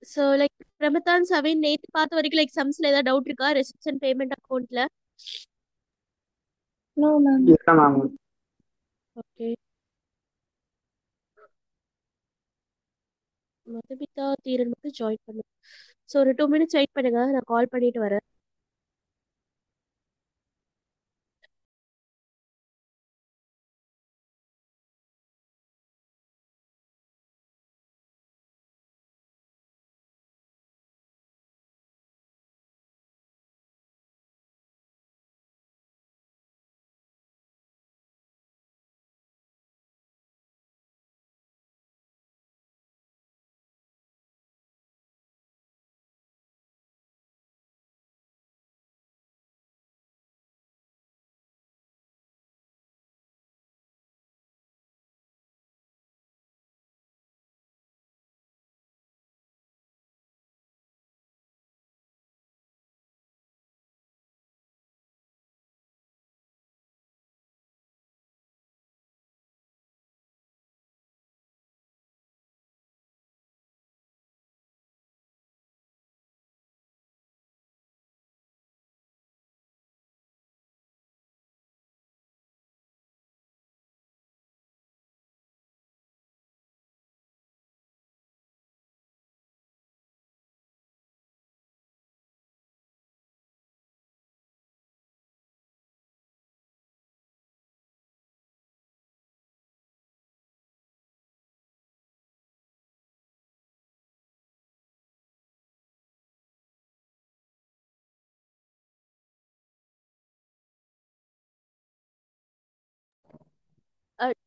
So like பிரமதான் சவின் நேத்து பார்த்த வரைக்கும் லைக் சம்ஸ்ல ஏதாவது டவுட் இருக்கா ரெசிப்ஷன் பேமெண்ட் அக்கௌண்ட்ல? No ma'am. இல்ல மேம். ஓகே. மதுமிதா தீரன் மட்டும் ஜாயின் பண்ணு. ஸோ ஒரு 2 minutes வெயிட் பண்ணுங்க, நான் கால் பண்ணிட்டு வரேன்.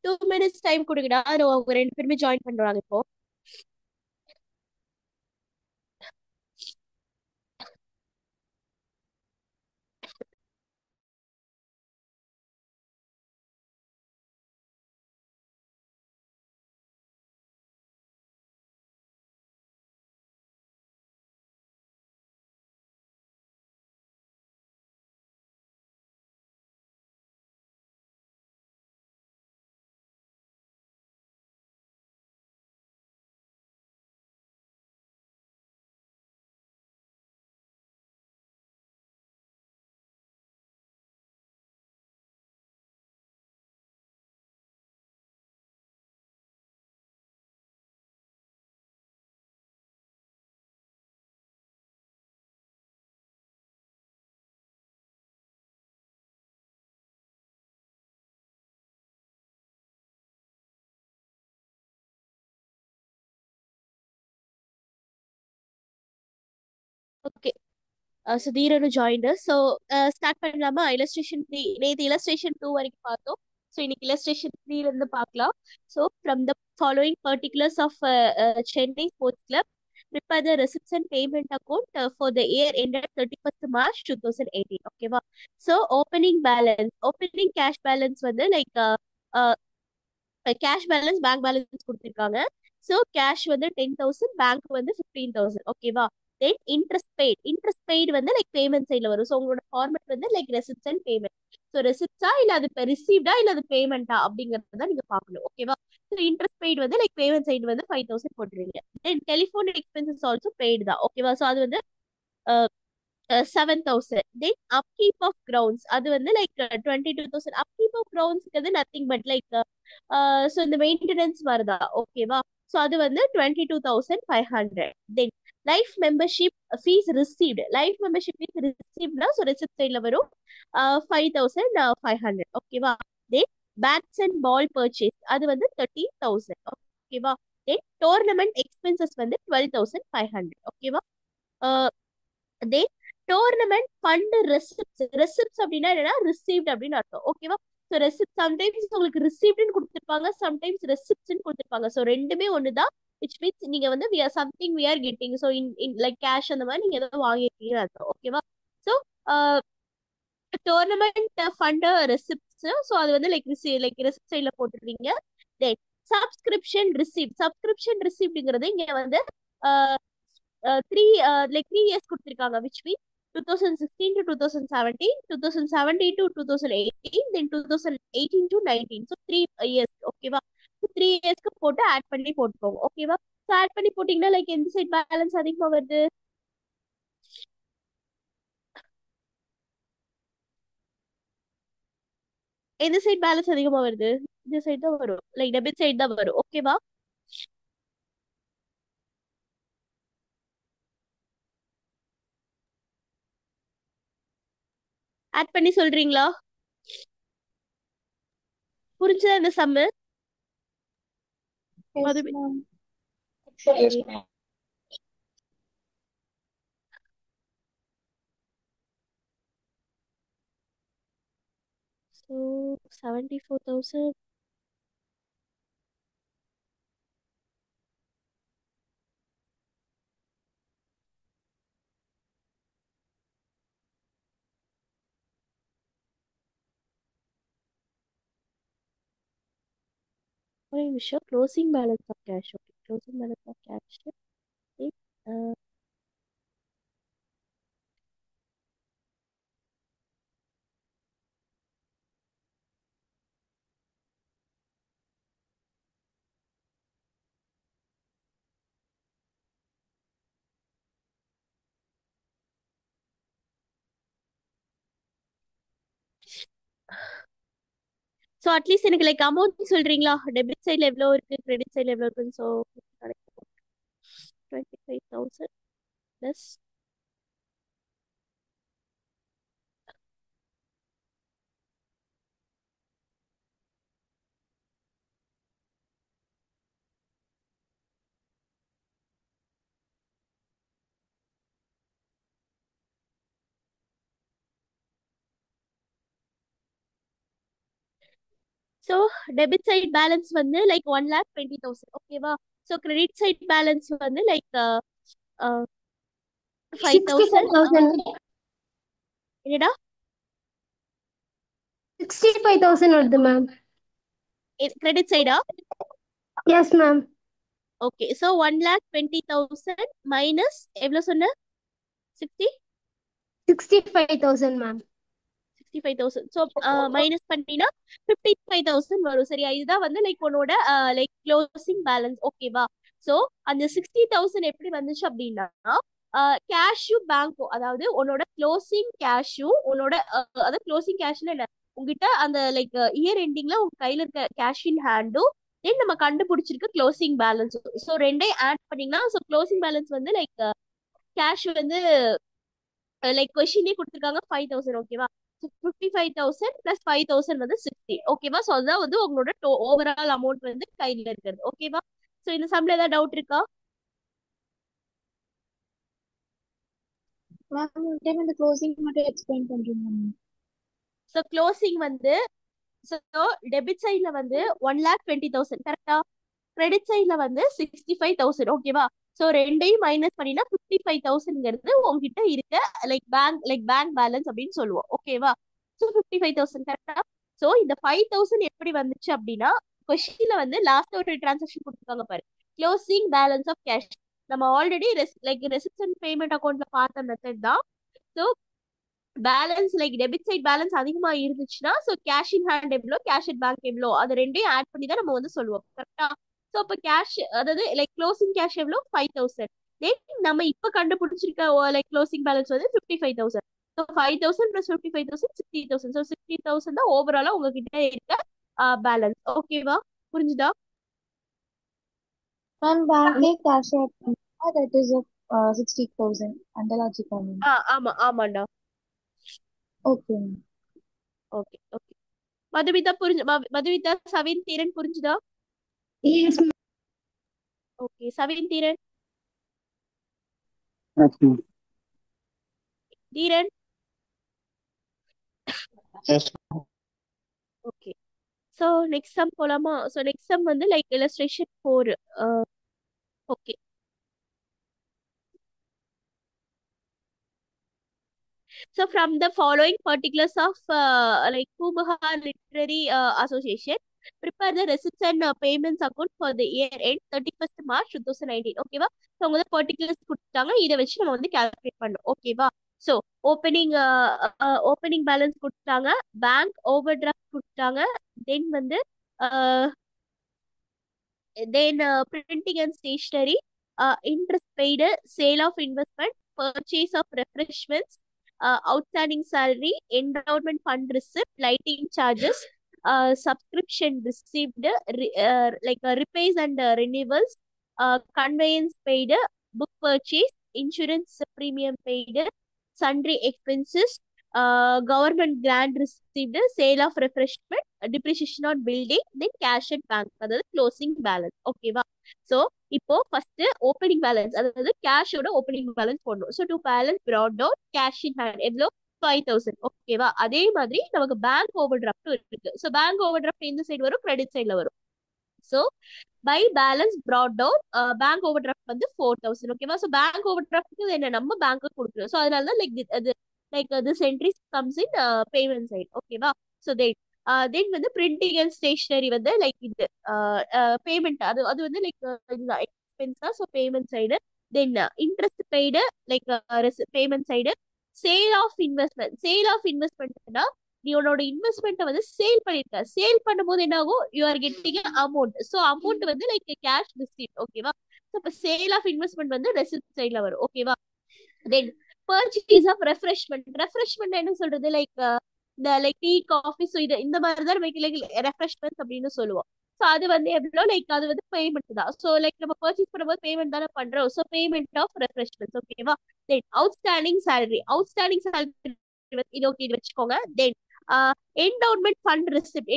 டூ மினிட்ஸ் டைம் கொடுங்கடா, அவங்க 2 பேருமே ஜாயின் பண்ணுவாங்க இப்போ. ஓகே. ஸோ தீரனு ஜாயின்டு. ஸோ ஸ்டார்ட் பண்ணலாமா? illustration 3 நேற்று illustration 2 வரைக்கும் பார்த்தோம். ஸோ இன்னைக்கு illustration 3 இருந்து பார்க்கலாம். So from the following particulars of Chennai sports club prepare the receipts and payment account for the year ended 31st March 2018. ஓகேவா? ஸோ ஓப்பனிங் கேஷ் பேலன்ஸ் வந்து like cash balance bank balance கொடுத்துருக்காங்க. So cash வந்து 10,000, bank வந்து 15,000. ஓகேவா? Then interest paid வந்து like payment சைடில் வரும். So உங்களோட ஃபார்மேட் வந்து like receipts and payment. So ரெசிப்ட்ஸா இல்லை அது இப்போ ரிசீவ்டா இல்லை அது பேமெண்ட்டா அப்படிங்கிறத தான் நீங்கள் பார்க்கணும். ஓகேவா? ஸோ இன்ட்ரெஸ்ட் பெய்டு வந்து லைக் பேமெண்ட் சைடு வந்து 5,000 போட்டுருவீங்க. தென் டெலிஃபோன் எக்ஸ்பென்சஸ் ஆல்சோ பெய்டு தான். ஓகேவா? ஸோ அது வந்து 7,000. தென் அப்கீப் ஆஃப் கிரவுண்ட்ஸ் அது வந்து லைக் 22,000. அப்கீப் ஆஃப் கிரவுண்ட்ஸ்க்கு நத்திங் பட் லைக் ஸோ இந்த மெயின்டெனன்ஸ் வருதா? ஓகேவா? ஸோ அது வந்து 22,500. Then life membership fee received. Life membership fee ரிசீவ்ட்னா ஸோ ரிசிப்ட் சைடில் வரும் 5,500. ஓகேவா? Then bats and ball purchase அது வந்து 13,000. ஓகேவா? தென் டோர்னமெண்ட் எக்ஸ்பென்சஸ் வந்து 12,500. ஓகேவா? தென் டோர்னமெண்ட் ஃபண்ட் ரெசிப்ட்ஸ் அப்படின்னா என்னன்னா ரிசீவ்ட் அப்படின்னு அர்த்தம். ஓகேவா? ஸோ ரெசிப்ட் சம்டைம்ஸ் உங்களுக்கு ரிசீவ்ட்னு கொடுத்துருப்பாங்க, சம்டைம்ஸ் ரெசிப்ட்ஸ்னு கொடுத்துருப்பாங்க. ஸோ ரெண்டுமே ஒண்ணுதான். விச் மீன்ஸ் நீங்க வந்து we are something we are getting. So in like cash அந்த மாதிரி நீங்க ஏதோ வாங்கிருக்கீங்கன்னு அர்த்தம். ஓகேவா? So tournament fund receipts. So அது வந்து லைக் ரெசிப்ட் சைட்ல போட்டுருவீங்க. தென் சப்ஸ்கிரிப்ஷன் ரிசிப்ட்ங்கிறது இங்க வந்து த்ரீ 3 இயர்ஸ் கொடுத்துருக்காங்க. Which mean 2016 to 2017, 2017 to 2018, then 2018 to 19. So 3 years. ஓகேவா? 3 இயர்ஸ்க்கு போட்டு ஆட் பண்ணி போட்டுக்கோங்க ஓகேவா. ஸோ ஆட் பண்ணி போட்டீங்கன்னா லைக் எந்த சைட் பேலன்ஸ் அதிகமா வருது? எந்த சைட் பேலன்ஸ் அதிகமா வருது? இந்த சைடு தான் வரும், லைக் டெபிட் சைடு தான் வரும் ஓகேவா. ஆட் பண்ணி சொல்றீங்களா? புரிஞ்சுதா இந்த Sammu? Yes, Madhumi. ma'am. Okay. So 74,000. ஒரு நிமிஷம். Closing balance of cash. Okay, closing balance of cash. So at least எனக்கு லைக் அமௌண்ட் சொல்றீங்களா? டெபிட் சைடில் எவ்வளோ இருக்கு, கிரெடிட் சைடில் எவ்வளோ இருக்குன்னு. So 25,000 plus. So debit side balance வந்து லைக் 1,20,000 ஓகேவா. ஸோ கிரெடிட் சைட் பேலன்ஸ் வந்து லைக் 5,000. 65,000. என்னடா? 65,000 வருது மேம். கிரெடிட் சைடா? Yes ma'am. Okay, so 1,20,000 minus எவ்வளோ சொன்ன? 60. 65,000 மேம். 65,000. ஸோ மைனஸ் பண்ணினா 55,000 வரும் சரியா. இதுதான் வந்து லைக் உன்னோட லைக் க்ளோசிங் பேலன்ஸ் ஓகேவா. ஸோ அந்த 60,000 எப்படி வந்துச்சு அப்படின்னா கேஷும் பேங்க்கும், அதாவது உன்னோட க்ளோசிங் கேஷும் உன்னோட அதாவது க்ளோசிங் கேஷ்ல என்ன உங்ககிட்ட அந்த லைக் இயர் எண்டிங்ல உங்க கையில இருக்க கேஷ் இன் ஹேண்டும் தென் நம்ம கண்டுபிடிச்சிருக்க க்ளோசிங் பேலன்ஸ். ஸோ ரெண்டையும் ஆட் பண்ணீங்கன்னா ஸோ க்ளோசிங் பேலன்ஸ் வந்து லைக் கேஷ் வந்து லைக் கொஷினே கொடுத்துருக்காங்க 5,000 ஓகேவா. 55,000 பிளஸ் 5,000 வந்து 60 ஓகேவா. ஸோ அதுதான் வந்து உங்களோட ஓவரால் அமௌண்ட் வந்து கையில இருக்கிறது ஓகேவா. ஸோ இந்த சம்ல ஏதாவது டவுட் இருக்கா? மேம் ஒரு டைம் அந்த க்ளோசிங் மட்டும் எக்ஸ்பிளைன் பண்றீங்க மேம்? ஸோ க்ளோசிங் வந்து ஸோ டெபிட் சைட்ல வந்து 1,20,000 கரெக்டா. கிரெடிட் சைட்ல வந்து 65,000 ஓகேவா. ஸோ ரெண்டையும் மைனஸ் பண்ணினா 55,000ங்கிறது உங்ககிட்ட இருக்க லைக் பேங்க் பேலன்ஸ் அப்படின்னு சொல்லுவோம் ஓகேவா. ஸோ 55,000 கரெக்டா. ஸோ இந்த 5,000 எப்படி வந்துச்சு அப்படின்னா கொஸ்டின்ல வந்து லாஸ்ட் ஒரு டிரான்சாக்ஷன் கொடுத்துருக்காங்க பாரு, க்ளோசிங் பேலன்ஸ் ஆஃப் கேஷ். நம்ம ஆல்ரெடி லைக் ரெசிப்ட் பேமெண்ட் அக்கௌண்ட்ல பார்த்த மெத்தட் தான். So balance like debit side balance அதிகமா இருந்துச்சுன்னா ஸோ கேஷ் இன் ஹேண்ட் எவ்வளோ, கேஷ் இன் பேங்க் எவ்வளோ, அது ரெண்டையும் ஆட் பண்ணி தான் நம்ம வந்து சொல்லுவோம் கரெக்டா. ஸோ அப்போ கேஷ் அதாவது லைக் க்ளோசிங் கேஷ் எவ்வளோ 5,000. தென் நம்ம இப்போ கண்டுபிடிச்சிருக்க லைக் க்ளோசிங் பேலன்ஸ் வந்து 55,000. So 5,000 plus 55,000 60,000. ஸோ 60,000 தான் ஓவராலா உங்ககிட்ட இருக்க பேலன்ஸ் ஓகேவா. புரிஞ்சுதா? மேம் பேங்க்லயே கேஷ் ஆட் பண்ணா தட் இஸ் 60,000 அந்த லாஜிக் மேம். ஆமா ஆமாண்டா. Okay ma'am. Okay okay. Madhumitha Madhumitha Savin Dheeran புரிஞ்சுதா? Yes ma'am. Okay Savin Dheeran. Dheeran. Yes. Okay. So next sum போலாமா? ஸோ நெக்ஸ்ட் சம் வந்து like illustration 4. Okay. So from the following particulars of like Kumaha Literary Association, prepare the receipts and payments account for the year end 31st March 2019. ஓகேவா. So அவங்க வந்து particulars கொடுத்தாங்க, இதை வச்சு நம்ம வந்து கால்குலேட் பண்ணோம் ஓகேவா. ஸோ ஓப்பனிங் ஓப்பனிங் பேலன்ஸ் கொடுத்தாங்க, பேங்க் ஓவர் டிராஃப்ட் கொடுத்தாங்க, தென் வந்து Then printing and stationery, interest paid, sale of investment, purchase of refreshments, outstanding salary, endowment fund receipt, lighting charges, subscription received, repairs and renewals, conveyance paid, book purchase, insurance premium paid, sundry expenses, government grant received, sale of refreshment, depreciation on building, then cash at bank, அதாவது closing balance. ஓகேவா? So இப்போ first opening balance, அதாவது கேஷோட opening balance போடணும். So to balance brought down cash in hand எவ்வளோ 5,000. ஓகேவா? அதே மாதிரி நமக்கு பேங்க் ஓவர் டிராஃப்டும் இருக்கு. ஸோ பேங்க் ஓவர் டிராஃப்ட் இந்த சைடு வரும், கிரெடிட் சைட்ல வரும். So by balance brought down bank overdraft வந்து 4,000. ஓகேவா? ஸோ பேங்க் ஓவர் டிராஃப்ட் என்ன நம்ம பேங்க்கு கொடுக்குறோம். ஸோ அதனால தான் this entry comes in payment side. ஓகேவா? ஸோ தென் வந்து பிரிண்டிங் அண்ட் ஸ்டேஷனரி வந்து லைக் இது பேமெண்ட், அது அது வந்து லைக் எக்ஸ்பென்ஸ் தான். So payment side. Then interest paid like payment side. Sale of இன்வெஸ்ட்மெண்ட்னா நீ உன்னோட இன்வெஸ்ட்மெண்ட்டை வந்து சேல் பண்ணிருக்க. சேல் பண்ணும்போது என்ன ஆகும், you are getting amount. So amount வந்து லைக் கேஷ் ரிசீப்ட். ஓகேவா? ஸோ இப்போ சேல் ஆஃப் இன்வெஸ்ட்மெண்ட் வந்து ரெசிப்ட் சைட்ல வரும். ஓகேவா? தென் பர்ச்சேஸ் ஆஃப் ரெஃப்ரெஷ்மெண்ட் என்ன சொல்றது, லைக் இந்த லைக் டீ காஃபி, ஸோ இது இந்த மாதிரி தான் நம்ம லைக் ரெஃப்ரெஷ்மெண்ட்ஸ் அப்படின்னு சொல்லுவோம். ஸோ அது வந்து எவ்வளோ லைக் அது வந்து பேமெண்ட் தான். ஸோ லைக் நம்ம பர்ச்சேஸ் பண்ணும்போது பேமெண்ட் தானே பண்றோம். So payment of refreshments. ஓகேவா? தென் அவுட்ஸ்டாண்டிங் சேலரி இது ஓகே, இது வச்சுக்கோங்க. தென் என்டவுன்மெண்ட் ஃபண்ட் ரெசிப்ட்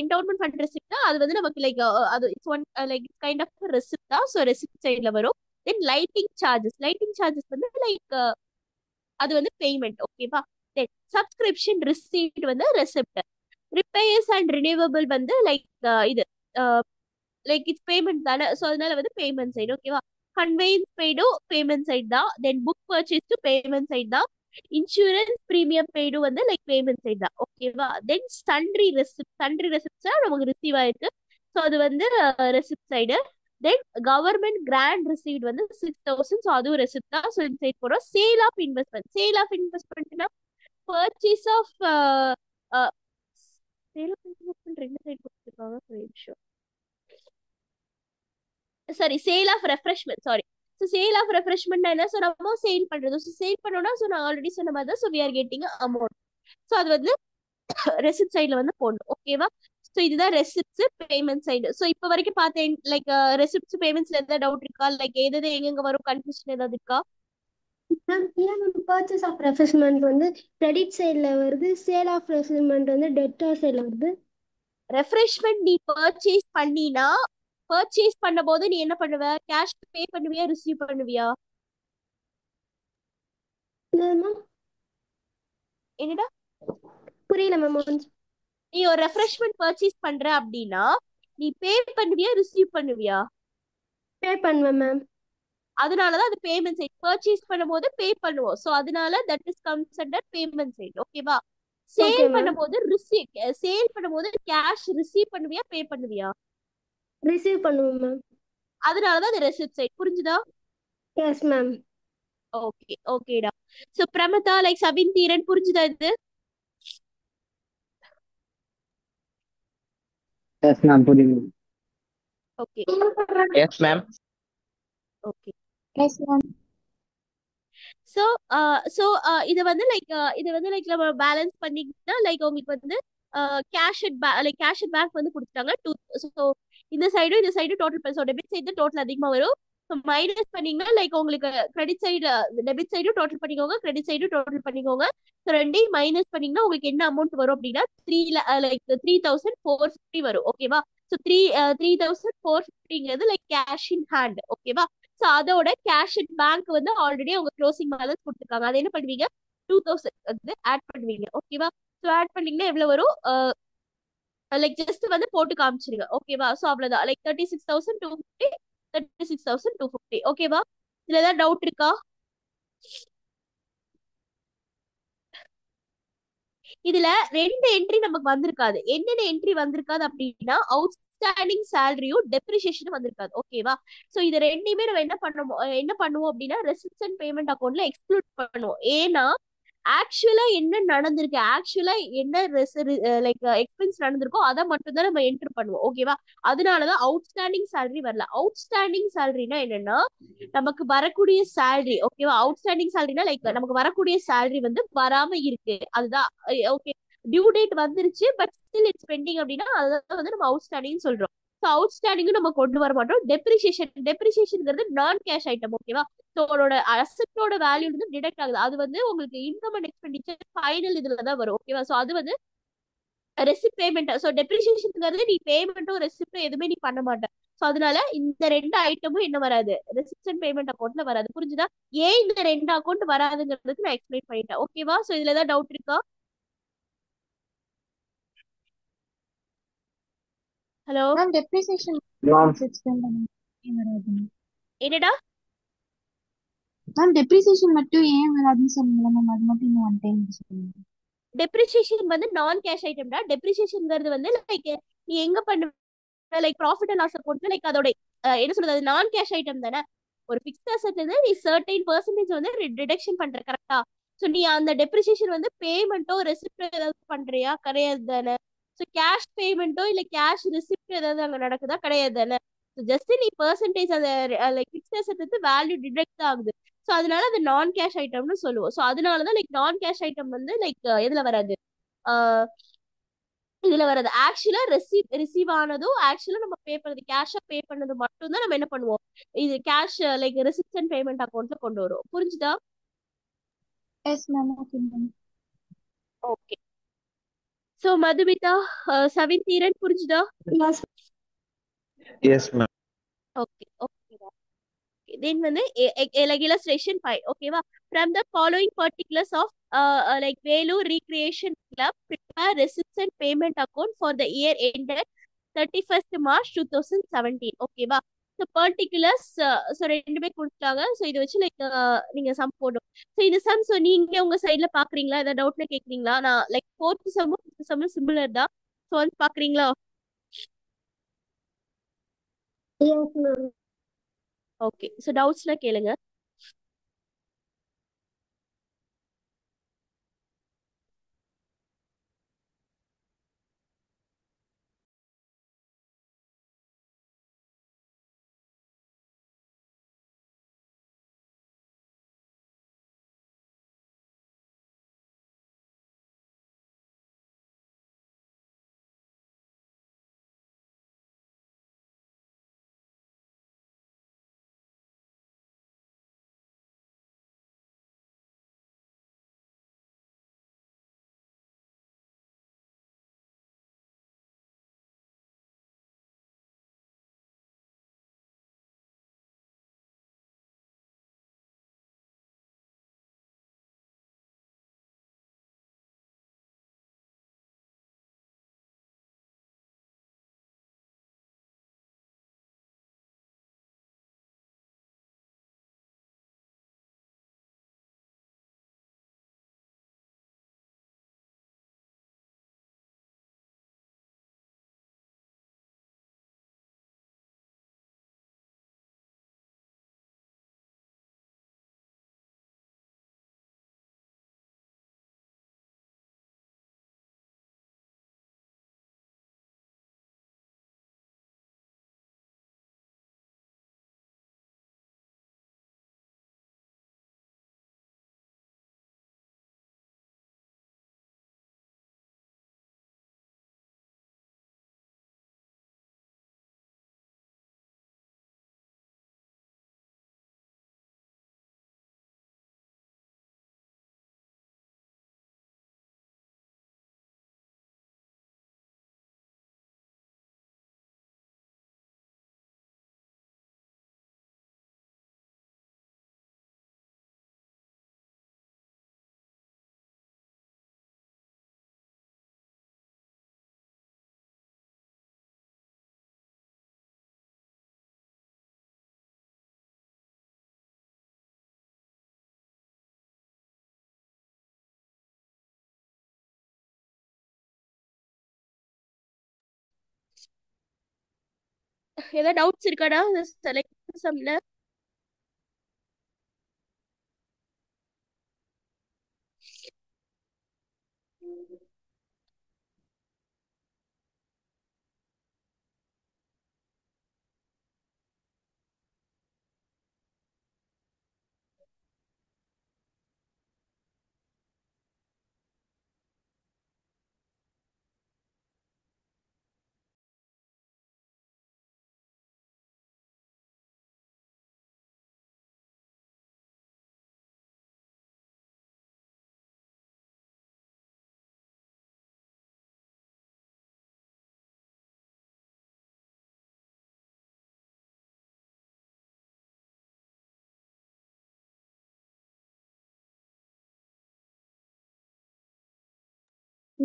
அது வந்து நமக்கு லைக் அது it's one like kind of receipt தான். ஸோ ரெசிப்ட் சைட்ல வரும். தென் லைட்டிங் சார்ஜஸ் வந்து லைக் அது வந்து பேமெண்ட். ஓகேவா? தென் சப்ஸ்கிரிப்ஷன் ரிசீப்ட் வந்து ரெசிப்ட். ரிப்பேர்ஸ் அண்ட் ரினியூவபிள் வந்து லைக் இது லைக் இட்ஸ் பேமெண்ட் தானே. ஸோ அதனால வந்து பேமெண்ட் சைடு. ஓகேவா? கன்வேயன்ஸ் பெய்டும் பேமெண்ட் சைடு தான். Then book purchase payment side தான். இன்சூரன்ஸ் பிரீமியம் பெய்டும் வந்து லைக் பேமெண்ட் சைடு தான். ஓகேவா? தென் சன்ட்ரி ரெசிப்ட்ஸா நமக்கு ரிசீவ் ஆயிருக்கு. ஸோ அது வந்து receipt side. Then government grant received வந்து 6,000. ஸோ அதுவும் ரெசிப்ட் தான். ஸோ இந்த சைட் போறோம். சேல் ஆஃப் இன்வெஸ்ட்மெண்ட்னா purchase of sale of investment ரெண்டு சைட் கொடுத்துருக்காங்க. ஒரு நிமிஷம். Sorry, sale of refreshment. Sorry. So sale of refreshment என்ன, ஸோ நம்ம சேல் பண்றது. ஸோ சேல் பண்ணோம்னா ஸோ நான் ஆல்ரெடி சொன்ன மாதிரி தான். So we are getting amount. So அது வந்து ரெசிப்ட் சைட்ல வந்து போடணும். ஓகேவா? ஸோ இதுதான் ரெசிப்ட்ஸ் பேமெண்ட் சைடு. ஸோ இப்போ வரைக்கும் பார்த்தேன் லைக் ரெசிப்ட்ஸ் பேமெண்ட்ஸ்ல எதாவது டவுட் இருக்கா, லைக் எது எங்கெங்க வரும், கன்ஃபியூஷன் ஏதாவது இருக்கா? மேம் ஏன் மேம் பர்ச்சேஸ் ஆஃப் ரெஃப்ரெஷ்மெண்ட் வந்து கிரெடிட் சைடில் வருது, சேல் ஆஃப் ரெஃப்ரெஷ்மெண்ட் வந்து டெப்டார் சைடில் வருது? ரெஃப்ரெஷ்மெண்ட் நீ பர்ச்சேஸ் பண்ணும்போது நீ என்ன பண்ணுவ, கேஷ் பே பண்ணுவியா, ரிசீவ் பண்ணுவியா? மேம் என்னடா புரியல மேம். நீ ஒரு ரெஃப்ரெஷ்மெண்ட் பர்ச்சேஸ் பண்ற அப்படின்னா நீ பே பண்ணுவியா, ரிசீவ் பண்ணுவியா? பே பண்ணுவேன் மேம். அதனாலதான் அது பேமெண்ட் சைட். பர்ச்சேஸ் பண்ணும்போது பே பண்ணுவோம். ஸோ அதனால that is comes under payment side. ஓகேவா? Okay sale ma'am. பண்ணும்போது கேஷ் ரிசீவ் பண்ணுவியா, பே பண்ணுவியா? ரிசீவ் பண்ணுவேன் மேம். அதனாலதான் அது ரெசிப்ட் சைட். புரிஞ்சுதா? Yes ma'am. ஓகே, ஓகேடா. சோ பிரமதா லைக் சபின் தீரன் புரிஞ்சுதா இது? எஸ் மேம், புரியுது. Okay, yes ma'am. Okay. Yes ma'am. So இது வந்து லைக் நம்ம பேலன்ஸ் பண்ணிக்கிட்டா லைக் உங்களுக்கு வந்து கேஷ் அட் பேங்க் வந்து கொடுத்துட்டாங்க. ஸோ இந்த side total. So debit side total அதிகமா வரும். ஸோ மைனஸ் பண்ணீங்கன்னா லைக் உங்களுக்கு கிரெடிட் சைடு டெபிட் சைடும் டோட்டல் பண்ணிக்கோங்க, கிரெடிட் சைடும் டோட்டல் பண்ணிக்கோங்க. ஸோ ரெண்டையும் மைனஸ் பண்ணீங்கன்னா உங்களுக்கு என்ன அமௌண்ட் வரும் அப்படின்னா 3,450 வரும். ஓகேவா? ஸோ 3,450ங்கிறது லைக் கேஷ் இன் ஹேண்ட். ஓகேவா? ஸோ அதோட கேஷ் அட் பேங்க் வந்து ஆல்ரெடி அவங்க க்ளோசிங் பேலன்ஸ் கொடுத்துருக்காங்க. அதை என்ன பண்ணுவீங்க, 2,000 வந்து ஆட் பண்ணுவீங்க. ஓகேவா? ஸோ ஆட் பண்ணீங்கன்னா எவ்வளவு வரும், லைக் ஜஸ்ட் வந்து போட்டு காமிச்சிருங்க. ஓகேவா? ஸோ அவ்வளவுதான். லைக் 36,250, 36,250. ஓகேவா? இதுல ஏதாவது டவுட் இருக்கா? இதுல ரெண்டு என்ட்ரி நமக்கு வந்திருக்காது. என்னென்ன என்ட்ரி வந்திருக்காது அப்படின்னா அவுட்ஸ்டாண்டிங் சேலரியும் டெப்ரிசியேஷனும் வந்திருக்காது. ஓகேவா? சோ இது ரெண்டையுமே நம்ம என்ன பண்ணுவோம் அப்படின்னா ரெசிப்ட்ஸ் அண்ட் பேமெண்ட் அக்கௌண்ட்ல எக்ஸ்க்ளூட் பண்ணுவோம். ஏன்னா ஆக்சுவலா என்ன நடந்திருக்கு, ஆக்சுவலா என்ன லைக் எக்ஸ்பென்ஸ் நடந்திருக்கோ அதை மட்டும் தான் நம்ம என்டர் பண்ணுவோம். ஓகேவா? அதனாலதான் அவுட்ஸ்டாண்டிங் salary வரல. அவுட்ஸ்டாண்டிங் salary என்னன்னா நமக்கு வரக்கூடிய salary. ஓகேவா? அவுட்ஸ்டாண்டிங் salary லைக் நமக்கு வரக்கூடிய salary வந்து வராம இருக்கு, அதுதான். ஓகே, டியூ டேட் வந்துருச்சு பட் ஸ்டில் இட்ஸ் பெண்டிங் அப்படின்னா அதுதான் வந்து நம்ம அவுட்ஸ்டாண்டிங் சொல்றோம். ஸோ அவுட்ஸ்டாண்டிங்கும் நம்ம கொண்டு வர மாட்டோம். டெப்ரிசியேஷன்ங்கிறது நான் கேஷ் ஐட்டம். ஓகேவா? ஸோ உங்களோட அசெட்டோட வேல்யூ வந்து டிடெக்ட் ஆகுது, அது வந்து உங்களுக்கு இன்கம் அண்ட் எக்ஸ்பெண்டிச்சர் ஃபைனல் இதுல தான் வரும். ஓகேவா? ஸோ அது வந்து ரெசிப்ட் பேமெண்ட். ஸோ டெப்ரிசியேஷன்ங்கிறது நீ பேமெண்ட்டும் ரெசிப்டும் எதுவுமே நீ பண்ண மாட்டேன். ஸோ அதனால இந்த ரெண்டு ஐட்டமும் என்ன வராது, ரெசிப்ட் அண்ட் பேமெண்ட் அக்கௌண்ட்ல வராது. புரிஞ்சுதா? ஏன் இந்த ரெண்டு அக்கௌண்ட் வராதுங்கிறதுக்கு நான் எக்ஸ்பிளைன் பண்ணிட்டேன். ஓகேவா? ஸோ இதுல ஏதாவது டவுட் இருக்கா? Hello, ma'am depreciation ma'am explain பண்ணுங்க. ஏன் வராதுன்னு என்னடா? மேம் டெப்ரிசியேஷன் மட்டும் ஏன் வராதுன்னு சொன்னீங்களா மேம்? அது மட்டும் இன்னும் ஒன் டைம் சொல்லுங்க. டெப்ரிசியேஷன் வந்து நான் கேஷ் ஐட்டம்டா. டெப்ரிசியேஷன்ங்கிறது வந்து லைக் நீ எங்க பண்ணுவ, like profit and loss account, like அதோட என்ன சொல்றது, அது நான் கேஷ் ஐட்டம் தானே. ஒரு பிக்ஸ்ட் அசெட்ல இருந்து நீ சர்டைன் பெர்சன்டேஜ் வந்து டிடக்ஷன் பண்ற, கரெக்டா? ஸோ நீ அந்த டெப்ரிசியேஷன் வந்து பேமெண்ட்டோ ரெசிப்டோ ஏதாவது பண்றியா, கிடையாது தானே. ஸோ கேஷ் பேமெண்ட்டோ இல்ல கேஷ் ரெசிப்ட் ஏதாவது அங்க நடக்குதா, கிடையாது தானே. ஸோ ஜஸ்ட் நீ பெர்சன்டேஜ் அந்த லைக் பிக்ஸ்ட் அசெட் வந்து வேல்யூ டிடெக்ட் ஆகுது. ஸோ அதனால அது நான் கேஷ் ஐட்டம்னு சொல்லுவோம். ஸோ அதனாலதான் லைக் நான் கேஷ் ஐட்டம் வந்து லைக் எதுல வராது, ஆஹ் இதுல வர்றது. ஆக்சுவலா ரிசீவ் ஆனதும் ஆக்சுவலா நம்ம பே பண்ணது கேஷா பே பண்ணது மட்டும் தான் நம்ம என்ன பண்ணுவோம், இது cash like receipt and payment அக்கௌண்ட்ல கொண்டு வரும். புரிஞ்சுதா? Yes ma'am. Okay ma'am. Okay. So Madhumitha, Savindheeran, புரிஞ்சுதா? Yes. S ma'am. ஓகே ஓகேவா? தென் வந்து like illustration 5. ஓகேவா? From the following particulars of like Velu Recreation Club, prepare receipts and payment account for the year ended 31st March 2017. ஓகேவா? So particulars, so ரெண்டுமே கொடுத்துட்டாங்க. So இதை வச்சு like நீங்க some போடணும். ஸோ இந்த சம் ஸோ நீங்க உங்க சைட்ல பாக்குறீங்களா, ஏதாவது டவுட்ல கேக்குறீங்களா? நான் லைக் ஃபோர்த் சம்மும் ஃபிஃப்த் சம்மும் சிமிலர் தான். ஸோ வந்து பாக்குறீங்களா? Yes, ma'am. ஓகே, ஸோ டவுட்ஸ்லாம் கேளுங்க. ஏதாவது டவுட்ஸ் இருக்காடா செலக்ட் சம்ல?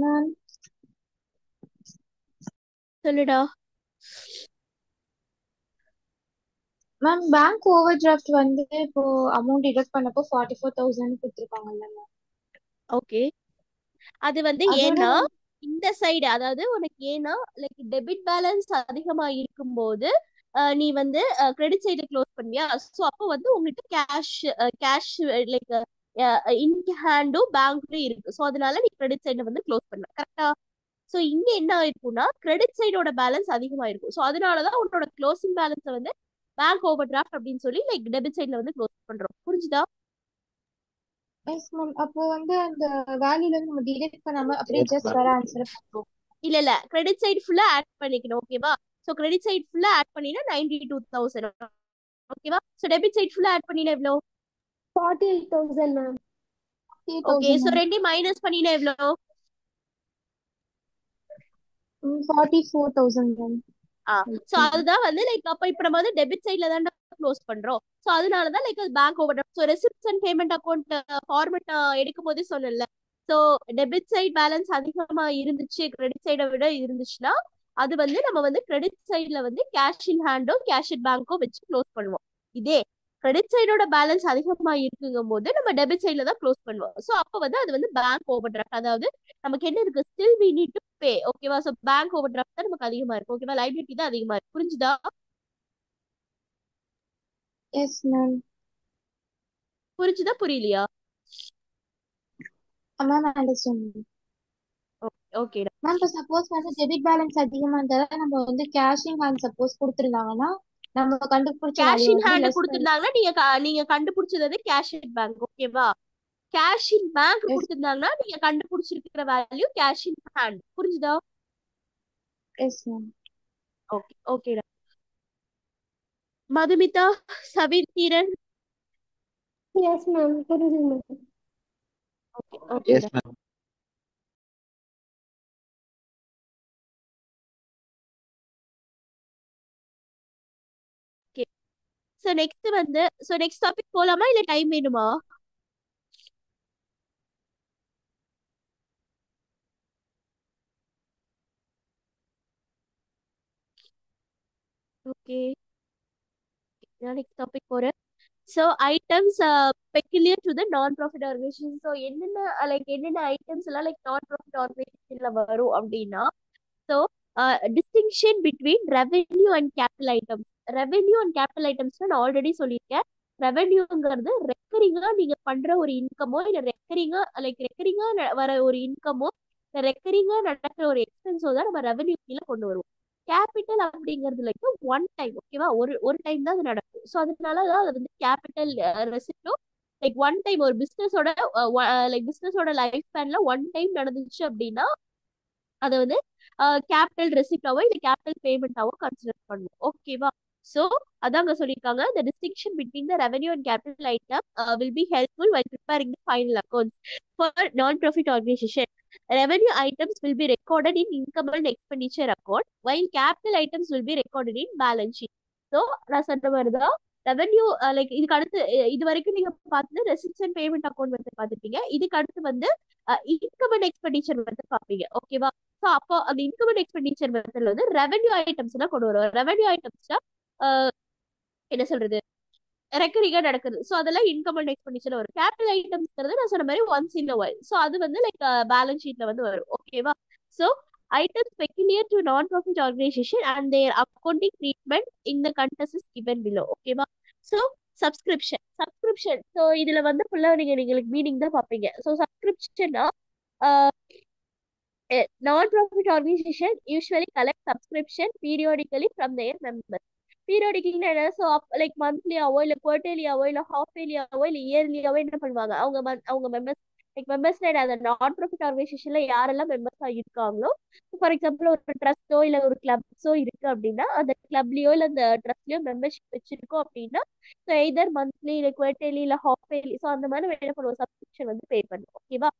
மேம் சொல்லுடா. மேம் பேங்க் ஓவர் டிராஃப்ட் வந்து இப்போ அமௌண்ட் டிடக்ட் பண்ணப்போ 44,000 கொடுத்துருக்காங்கல்ல மேம். ஓகே, அது வந்து அதோட ஏன்னா வந்து இந்த சைடு, அதாவது உனக்கு ஏன்னா லைக் டெபிட் பேலன்ஸ் அதிகமா இருக்கும்போது நீ வந்து கிரெடிட் சைடு க்ளோஸ் பண்ணுவியா. ஸோ அப்போ வந்து உங்ககிட்ட கேஷ் லைக் இன் ஹேண்டும் பேங்க்லயும் இருக்கு. ஸோ அதனால நீ கிரெடிட் சைடுல வந்து க்ளோஸ் பண்ண கரெக்டா. ஸோ இங்க என்ன ஆயிருக்கும்னா கிரெடிட் சைடோட பேலன்ஸ் அதிகமா இருக்கும். ஸோ அதனாலதான் உன்னோட க்ளோசிங் பேலன்ஸை வந்து பேங்க் ஓவர் டிராஃப்ட் அப்படின்னு சொல்லி லைக் டெபிட் சைட்ல வந்து க்ளோஸ் பண்றோம். புரிஞ்சுதா? Yes ma'am. அப்போ வந்து அந்த வேல்யூல இருந்து நம்ம டிடக்ட் பண்ணாம அப்படியே Yes, ஜஸ்ட் ma'am. வர ஆன்சரை பார்ப்போம். இல்ல கிரெடிட் சைடு ஃபுல்லா ஆட் பண்ணிக்கணும். ஓகேவா? ஸோ கிரெடிட் சைடு ஃபுல்லா ஆட் பண்ணினா 92,000. ஓகேவா? ஸோ டெபிட் சைடு ஃபுல்லா ஆட் பண்ணினா எவ்வளோ? 48,000 மேம். Okay, 50,000 so ma'am. ரெண்டையும் மைனஸ் பண்ணினா எவ்வளோ? 44,000 மேம். ஸோ அதுதான் வந்து லைக் அப்ப இப்ப நம்ம வந்து டெபிட் சைட்ல தான் க்ளோஸ் பண்றோம். ஸோ அதனாலதான் லைக் அது bank over draft. So receipts and payment account format எடுக்கும் போதே சொன்னேன்ல. ஸோ டெபிட் சைட் பேலன்ஸ் அதிகமா இருந்துச்சு கிரெடிட் சைடை விட இருந்துச்சுன்னா அது வந்து நம்ம வந்து கிரெடிட் சைட்ல வந்து கேஷ் இன் ஹேண்டோ கேஷ் இன் பேங்கோ வச்சு க்ளோஸ் பண்ணுவோம். இதே கிரெடிட் சைடோட பேலன்ஸ் அதிகமா இருக்குங்கும் போது நம்ம டெபிட் சைட்ல தான் க்ளோஸ் பண்ணுவோம். ஸோ அப்போ வந்து அது வந்து பேங்க் ஓவர் டிராஃப்ட். அதாவது நமக்கு என்ன இருக்கு, still we need to pay. ஓகேவா? ஸோ பேங்க் ஓவர் டிராஃப்ட் தான் நமக்கு அதிகமா இருக்கு. ஓகேவா? லைபிலிட்டி தான் அதிகமா இருக்கு. புரிஞ்சுதா? Yes ma'am. புரிஞ்சுதா புரியலையா? Ma'am understand. ஓகேடா. மேம் இப்போ சப்போஸ் வந்து டெபிட் பேலன்ஸ் அதிகமா இருந்தா நம்ம வந்து கேஷிங் ஹேண்ட் சப்போஸ் கொடுத்துருந்தாங்கன்னா நம்ம கண்டுபிடிச்ச கேஷ் வேல்யூ இன் வந்து ஹேண்ட் லெஸ் பண்ணி. கொடுத்திருந்தாங்கன்னா நீங்க கண்டுபிடிச்சது வந்து கேஷ் இன் பேங்க். ஓகேவா? கேஷ் இன் பேங்க் எஸ் கொடுத்திருந்தாங்கன்னா நீங்க கண்டுபிடிச்சிருக்கிற வேல்யூ கேஷ் இன் ஹேண்ட். புரிஞ்சுதா? Yes ma'am. ஓகே ஓகேடா. மதுமிதா, சபீர், தீரன். எஸ் மேம், புரியுது மேம். ஓகே Yes, ஓகேடா. ma'am. Okay, so next topic போலாமா இல்ல டைம் வேணுமா? ஓகே, நான் நெக்ஸ்ட் டாபிக் போறேன். So items peculiar to the நான் ப்ராஃபிட் ஆர்கனைசேஷன். ஸோ என்னென்ன ஐட்டம்ஸ் எல்லாம் லைக் நான் ப்ராஃபிட் ஆர்கனைசேஷன்ல வரும் அப்படின்னா, so distinction between revenue and capital items. Revenue and capital items நான் ஆல்ரெடி சொல்லியிருக்கேன். ரெவென்யூங்கிறது ரெக்கரிங்கா நீங்க பண்ற ஒரு இன்கமோ இல்ல ரெக்கரிங்கா வர ஒரு இன்கமோ இல்ல ரெக்கரிங்கா நடக்கிற ஒரு எக்ஸ்பென்ஸோ தான் நம்ம ரெவென்யூ கீழே கொண்டு வருவோம். கேபிட்டல் அப்படிங்கிறது லைக் ஒன் டைம். ஓகேவா? ஒரு ஒரு டைம் தான் அது நடக்கும். ஸோ அதனாலதான் அது வந்து கேபிட்டல் ரெசிப்டோ லைக் ஒன் டைம் ஒரு பிசினஸோட லைஃப் ஸ்பேன்ல ஒன் டைம் நடந்துச்சு அப்படின்னா அதை வந்து கேபிட்டல் ரெசிப்டாவோ இல்ல கேபிட்டல் பேமெண்டாவோ கன்சிடர் பண்ணுவோம். ஓகேவா? சோ அதாங்க சொல்லியிருக்காங்க, the distinction between the revenue and capital item will be helpful while preparing the final accounts for non-profit organization. Revenue items will be recorded in income and expenditure account while capital items will be recorded in balance sheet. So நான் சொன்ன மாதிரிதான் revenue like இதுக்கு அடுத்து இது வரைக்கும் நீங்க பார்த்து receipts and payment account வந்து பார்த்துருப்பீங்க. இதுக்கு அடுத்து வந்து இன்கம் அண்ட் எக்ஸ்பெண்டிச்சர் வந்து பார்ப்பீங்க. ஓகேவா? ஸோ அப்போ அந்த இன்கம் அண்ட் எக்ஸ்பெண்டிச்சர் மெத்தட்ல வந்து ரெவென்யூ ஐட்டம்ஸ் எல்லாம் கொண்டு வருவோம். ரெவென்யூ ஐட்டம்ஸ்னா என்ன சொல்றது, ரெக்கரிங்கா நடக்குது. ஸோ அதெல்லாம் இன்கம் அண்ட் எக்ஸ்பெண்டிச்சர் வரும். கேபிட்டல் ஐட்டம்ஸ்ங்கிறது நான் சொன்ன மாதிரி ஒன்ஸ் இன் வைல். ஸோ அது வந்து லைக் பேலன்ஸ் ஷீட்ல வந்து வரும். ஓகேவா? So items peculiar to non profit organisation and their accounting treatment in the context is given below. ஓகேவா? So subscription. ஸோ இதுல வந்து ஃபுல்லா நீங்களுக்கு மீனிங் தான் பார்ப்பீங்க. ஸோ சப்ஸ்கிரிப்ஷன்னா a non-profit organization usually collects subscription periodically from their members. Periodically so like மந்த்லியாவோ இல்ல குவார்டர்லியாவோ இல்ல ஹாஃப் இயர்லியாவோ இல்ல இயர்லியாவோ என்ன பண்ணுவாங்க, அவங்க மெம்பர்ஸ் அந்த நான் ப்ராஃபிட் ஆர்கனைசேஷன்ல யாரெல்லாம் மெம்பர்ஸா இருக்காங்களோ, ஃபார் எக்ஸாம்பிள் ஒரு ட்ரஸ்டோ இல்ல ஒரு கிளப்ஸோ இருக்கு அப்படின்னா அந்த கிளப்லயோ இல்ல அந்த ட்ரஸ்ட்லயோ மெம்பர்ஷிப் வச்சிருக்கோம் அப்படின்னா எய்தர் மந்த்லி இல்ல குவார்டர்லி இல்ல ஹாஃப் இயர்லி ஸோ அந்த மாதிரி என்ன பண்ணுவோம், சப்ஸ்கிரிப்ஷன் வந்து பே பண்ணுவோம். ஓகேவா?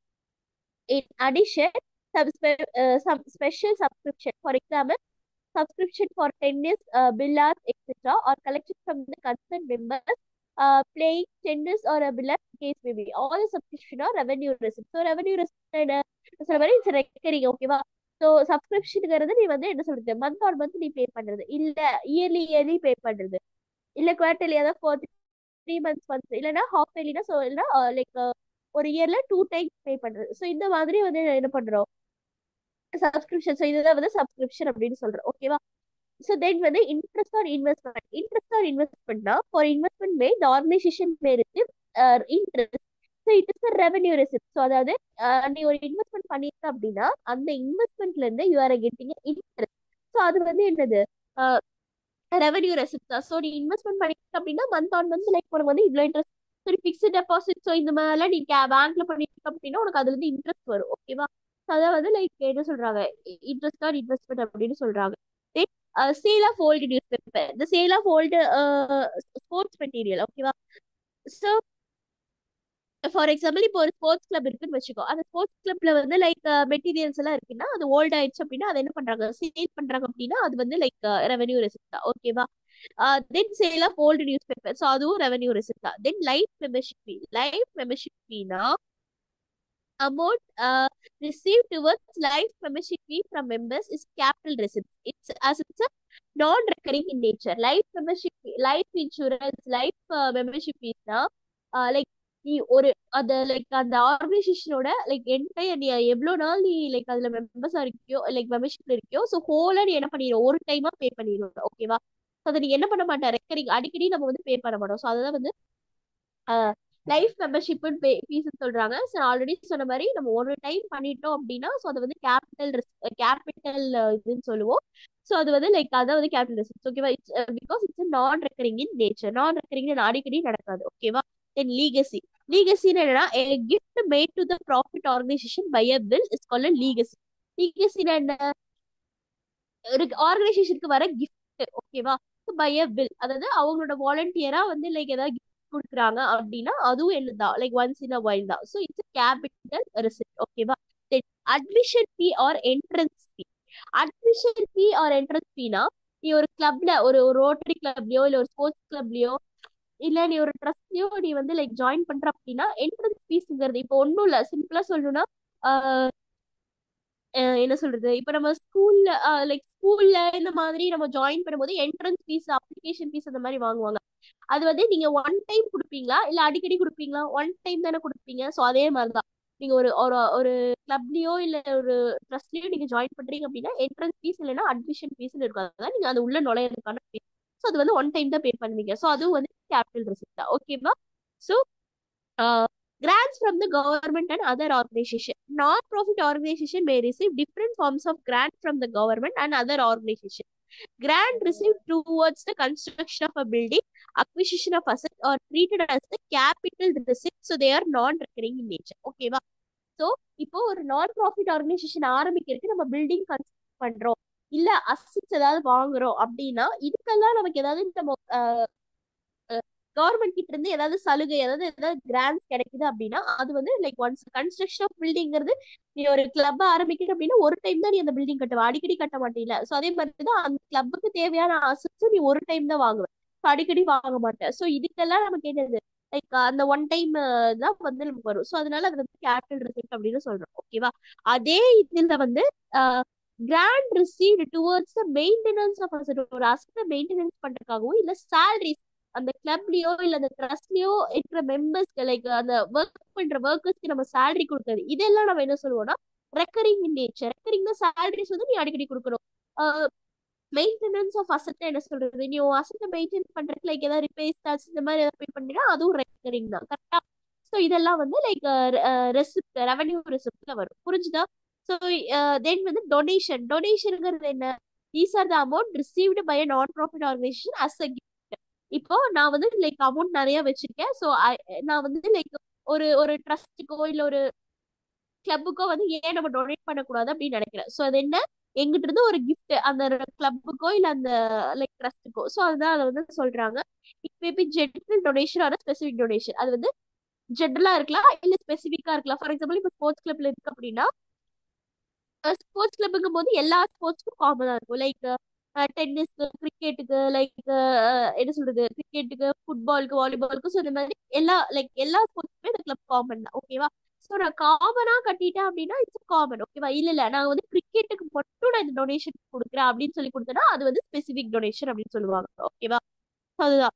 In addition, some special subscription, for example, subscription for tennis, billiards, etc., or collection from the concerned members, playing tennis or a billiards case maybe. All the subscription are revenue receipts. So revenue receipt சில மாதிரி it's recurring. ஓகேவா? So சப்ஸ்கிரிப்ஷனுங்கிறது நீ வந்து என்ன சொல்றது, month on month நீ பே பண்றது, இல்ல இயர்லி பே பண்றது, இல்ல குவார்டர்லி, அதாவது 3 months ஒன்ஸ், இல்லைன்னா ஹாஃப் இயர்லினா, ஸோ இல்லைன்னா லைக் ஒரு இயர்ல 2 times பே பண்றது. ஸோ இந்த மாதிரி வந்து என்ன பண்றோம், சப்ஸ்கிரிப்ஷன். ஸோ இதுதான் வந்து சப்ஸ்கிரிப்ஷன் அப்படின்னு சொல்றோம். ஓகேவா? ஸோ தென் வந்து இன்ட்ரெஸ்ட் ஆன் இன்வெஸ்ட்மெண்ட்னா for investment may the organisation may receive interest. So it is a revenue receipt. So அதாவது நீ ஒரு இன்வெஸ்ட்மெண்ட் பண்ணிருக்க அப்படின்னா அந்த இன்வெஸ்ட்மெண்ட்ல இருந்து you are getting interest. So அது வந்து என்னது, ரெவன்யூ ரெசிப்ட் தான். ஸோ நீ இன்வெஸ்ட்மெண்ட் பண்ணிருக்க அப்படின்னா மந்த் ஆன் மந்த் லைக் உனக்கு வந்து இவ்வளோ இன்ட்ரெஸ்ட். சரி, ஃபிக்ஸ்ட் டெபாசிட், ஸோ இந்த மாதிரிலாம் நீ பேங்க்ல பண்ணிருக்க அப்படின்னா உனக்கு அதுல இருந்து இன்ட்ரெஸ்ட் வரும். ஓகேவா? ஸோ அதான் வந்து லைக் என்ன சொல்றாங்க, இன்ட்ரெஸ்ட் ஆன் இன்வெஸ்ட்மெண்ட் அப்படின்னு சொல்றாங்க. Sale of old newspaper, இந்த sale of old sports material. ஓகேவா? ஸோ ஃபார் எக்ஸாம்பிள் இப்போ ஒரு ஸ்போர்ட்ஸ் கிளப் இருக்குன்னு வச்சுக்கோ, அந்த ஸ்போர்ட்ஸ் கிளப்ல வந்து லைக் மெட்டீரியல்ஸ் எல்லாம் இருக்குன்னா அது ஓல்ட் ஆயிடுச்சு அப்படின்னா அதை என்ன பண்றாங்க, சேல் பண்றாங்க அப்படின்னா அது வந்து லைக் ரெவன்யூ ரெசிப்ட் தான். ஓகேவா? Then sale of old newspaper, so அதுவும் ரெவன்யூ ரெசிப்ட் தான். Then life membership fee amount received towards life membership fee from members is capital receipts. It's a non-recurring in nature. Life membership fee, life insurance, life membership fees தான் like நீ ஒரு அந்த like அந்த ஆர்கனைசேஷனோட like entire நீ எவ்வளவு நாள் நீ like அதுல மெம்பர்ஸா இருக்கியோ, லைக் மெம்பர்ஷிப்ல இருக்கியோ, ஸோ ஹோலா நீ என்ன பண்ணிடுவோம், ஒரு டைமா பே பண்ணிடுவோம். ஓகேவா? அதை நீ என்ன பண்ண மாட்டேன், ரெக்கரிங் அடிக்கடி நம்ம வந்து பே பண்ண மாட்டோம். ஸோ அதுதான் வந்து லைஃப் மெம்பர்ஷிப் ஃபீஸ் சொல்றாங்க. ஸோ ஆல்ரெடி சொன்ன மாதிரி நம்ம ஒரு டைம் பண்ணிட்டோம் அப்படின்னா ஸோ அது வந்து கேபிட்டல் இதுன்னு சொல்லுவோம். ஸோ அது வந்து லைக் அதான் வந்து கேபிட்டல் ரிஸ்க். ஓகேவா? Because it's non recurring in nature. Non recurring அடிக்கடி நடக்காது. ஓகேவா? தென் லீகசின்னு என்னன்னா gift made to the profit organisation by a will is called legacy. லீகசின்னா என்ன, ஒரு ஆர்கனைசேஷனுக்கு வர கிஃப்ட். ஓகேவா? பை அ வில், அதாவது அவங்களோட வாலண்டியரா வந்து லைக் ஏதாவது கொடுக்குறாங்க அப்படின்னா அதுவும் என்னதான் like once in a while தான். So it's capital receipt. ஓகேவா? Then admission fee or entrance fee. Admission fee or entrance ஃபீனா நீ ஒரு கிளப்ல, ஒரு ரோட்டரி கிளப்லயோ இல்ல ஒரு ஸ்போர்ட்ஸ் கிளப்லயோ இல்ல நீ ஒரு ட்ரஸ்ட்லயோ நீ வந்து லைக் ஜாயின் பண்ற அப்படின்னா என்ட்ரன்ஸ் ஃபீஸ்ங்கிறது இப்போ ஒன்றும் இல்லை, சிம்பிளா சொல்லணும்னா என்ன சொல்றது, இப்ப நம்ம ஸ்கூல்ல இந்த மாதிரி நம்ம ஜாயின் பண்ணும்போது என்ட்ரன்ஸ் ஃபீஸ், அப்ளிகேஷன் ஃபீஸ் அந்த மாதிரி வாங்குவாங்க. அது வந்து நீங்க ஒன் டைம் கொடுப்பீங்களா இல்ல அடிக்கடி கொடுப்பீங்களா? ஒன் டைம் தானே கொடுப்பீங்க. ஸோ அதே மாதிரிதான் நீங்க ஒரு ஒரு ஒரு கிளப்லயோ இல்ல ஒரு ட்ரஸ்ட்லயோ நீங்க ஜாயின் பண்றீங்க அப்படின்னா என்ட்ரன்ஸ் ஃபீஸ் இல்லைன்னா அட்மிஷன் ஃபீஸ் இருக்கும். அதான் நீங்க அது உள்ள நுழையிறதுக்கான ஃபீஸ். ஸோ அது வந்து ஒன் டைம் தான் பே பண்ணுவீங்க. ஸோ அதுவும் வந்து கேபிட்டல் ரிசிப்ட் தான். ஓகேவா? So grants from the government and other organization. Non-profit organization may receive different forms of grant from the government and other organization. Grant received towards the construction of a building, acquisition of asset, or treated as the capital receipt. So they are non-recurring in nature. Okay வா? So இப்போ ஒரு நான் profit organisation ஆரம்பிக்கிறதுக்கு நம்ம building construct பண்றோம் இல்ல assets ஏதாவது வாங்குறோம் அப்படின்னா இதுக்கெல்லாம் நமக்கு ஏதாவது நம்ம கவர்மெண்ட் கிட்ட இருந்து ஏதாவது சலுகை, ஏதாவது கிராண்ட்ஸ் கிடைக்குது அப்படின்னா அது வந்து லைக் ஒன்ஸ் கன்ஸ்ட்ரக்ஷன் ஆஃப் பில்டிங்கிறது நீ ஒரு கிளப் ஆரம்பிக்கிற அப்படின்னா ஒரு டைம் தான் நீ அந்த பில்டிங் கட்டுவ, அடிக்கடி கட்ட மாட்டேல. ஸோ அதே மாதிரி தான் அந்த கிளப்புக்கு தேவையான அசட்ஸ் நீ ஒரு டைம் தான் வாங்குவேன், அடிக்கடி வாங்க மாட்டேன். ஸோ இதுக்கெல்லாம் நமக்கு என்னது லைக் அந்த ஒன் டைம் தான் வந்து நமக்கு வரும். ஸோ அதனால அது வந்து கேபிட்டல் ரிசிப்ட் அப்படின்னு சொல்றோம். ஓகேவா? அதே இதுல வந்து grant received towards the maintenance of asset, ஒரு அசட்டை மெயின்டெனன்ஸ் பண்றதுக்காகவும் இல்ல சேலரிஸ் அந்த கிளப்லயோ இல்ல அந்த ட்ரஸ்ட்லயோ இருக்கிற மெம்பர்ஸ்க்கு லைக் அந்த ஒர்க் பண்ற ஒர்க்கர்ஸ்க்கு நம்ம சேலரி கொடுக்கறது, இதெல்லாம் நம்ம என்ன சொல்லுவோம்னா recurring in nature. Recurring salaries வந்து நீ அடிக்கடி கொடுக்கணும். மெயின்டெனன்ஸ் ஆஃப் அசட் என்ன சொல்றது, நீ அசட்டை மெயின்டைன் பண்றதுக்கு லைக் ஏதாவது ரிப்பேர்ஸ் சார்ஜ் இந்த மாதிரி ஏதாவது பே பண்ணினா அதுவும் ரெக்கரிங் தான். கரெக்டா? ஸோ இதெல்லாம் வந்து லைக் ரெசிப்ட், ரெவன்யூ ரெசிப்ட்ல வரும். புரிஞ்சுதா? ஸோ தென் வந்து டொனேஷன்ங்கிறது என்ன, these are the amount received by a non profit organisation as a gift. இப்போ நான் வந்து லைக் அமௌண்ட் நிறைய வச்சிருக்கேன். ஸோ நான் வந்து லைக் ஒரு ஒரு ட்ரஸ்ட்டுக்கோ இல்ல ஒரு கிளப்புக்கோ வந்து ஏன் நம்ம டொனேட் பண்ணக்கூடாது அப்படின்னு நினைக்கிறேன். ஸோ அது என்ன, எங்கிட்ட இருந்து ஒரு கிஃப்ட் அந்த கிளப்புக்கோ இல்ல அந்த லைக் ட்ரஸ்ட்டுக்கோ. ஸோ அதுதான் அதை வந்து சொல்றாங்க. It may be general donation or specific donation. அது வந்து ஜெனரலா இருக்கலாம் இல்ல ஸ்பெசிபிக்கா இருக்கலாம். ஃபார் எக்ஸாம்பிள் இப்போ ஸ்போர்ட்ஸ் கிளப்ல இருக்கு அப்படின்னா ஸ்போர்ட்ஸ் கிளப்புங்கும் போது எல்லா ஸ்போர்ட்ஸ்க்கும் காமனா இருக்கும். லைக் டென்னிஸ்க்கு, கிரிக்கெட்டுக்கு, லைக் என்ன சொல்றது, கிரிக்கெட்டுக்கு, ஃபுட்பாலுக்கு, வாலிபாலுக்கு, ஸோ இந்த மாதிரி எல்லா ஸ்போர்ட்ஸ்க்குமே இந்த கிளப் காமன் தான். ஓகேவா? ஸோ நான் காமனா கட்டிட்டேன் அப்படின்னா இட்ஸ் காமன் ஓகேவா. இல்ல நான் வந்து கிரிக்கெட்டுக்கு மட்டும் நான் இந்த டொனேஷன் கொடுக்குறேன் அப்படின்னு சொல்லி கொடுத்தேன்னா அது வந்து ஸ்பெசிபிக் டொனேஷன் அப்படின்னு சொல்லுவாங்க ஓகேவா. அதுதான்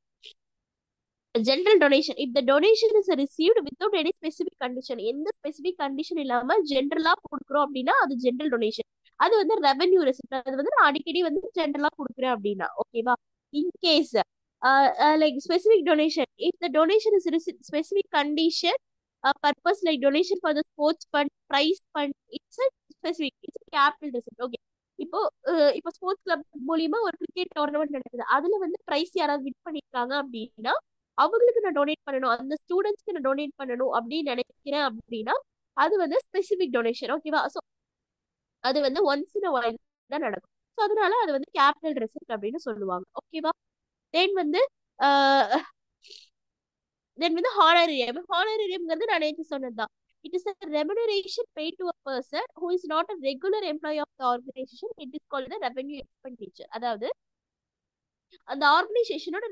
general donation. If the donation is received without any specific condition, எந்த ஸ்பெசிபிக் கண்டிஷன் இல்லாம ஜென்ரலா கொடுக்குறோம் அப்படின்னா அது ஜென்ரல் டொனேஷன். அது வந்து ரெவென்யூ ரெசிப்ட். அது வந்து நான் அடிக்கடி வந்து ஜென்ரலா கொடுக்குறேன் அப்படின்னா ஓகேவா. In case like specific donation, if the donation is specific condition purpose like donation for the sports fund, prize fund, it's specific, it's capital receipt. Okay. இப்போ இப்போ ஸ்போர்ட்ஸ் கிளப் மூலியமா ஒரு கிரிக்கெட் டோர்னமெண்ட் நடக்குது, அதுல வந்து பிரைஸ் யாராவது வின் பண்ணிருக்காங்க அப்படின்னா அவங்களுக்கு நான் டொனேட் பண்ணணும், அந்த ஸ்டூடெண்ட்ஸ்க்கு நான் டொனேட் பண்ணணும் அப்படின்னு நினைக்கிறேன் அப்படின்னா அது வந்து ஸ்பெசிபிக் டொனேஷன் ஓகேவா. ஸோ அது வந்து ஒன்ஸ் இன் வைல் தான் நடக்கும். ஸோ அதனால அது வந்து கேபிட்டல் ரெசிப்ட் அப்படின்னு சொல்லுவாங்க ஓகேவா. தென் வந்து தென் வந்து ஹானரேரியம். ஹானரேரியம்ங்கிறது நான் நேற்று சொன்னதுதான். It is a remuneration paid to a person who is not a regular employee of the organization. It is called the revenue expenditure. அதாவது அந்த ஆர்கனைசேஷனோட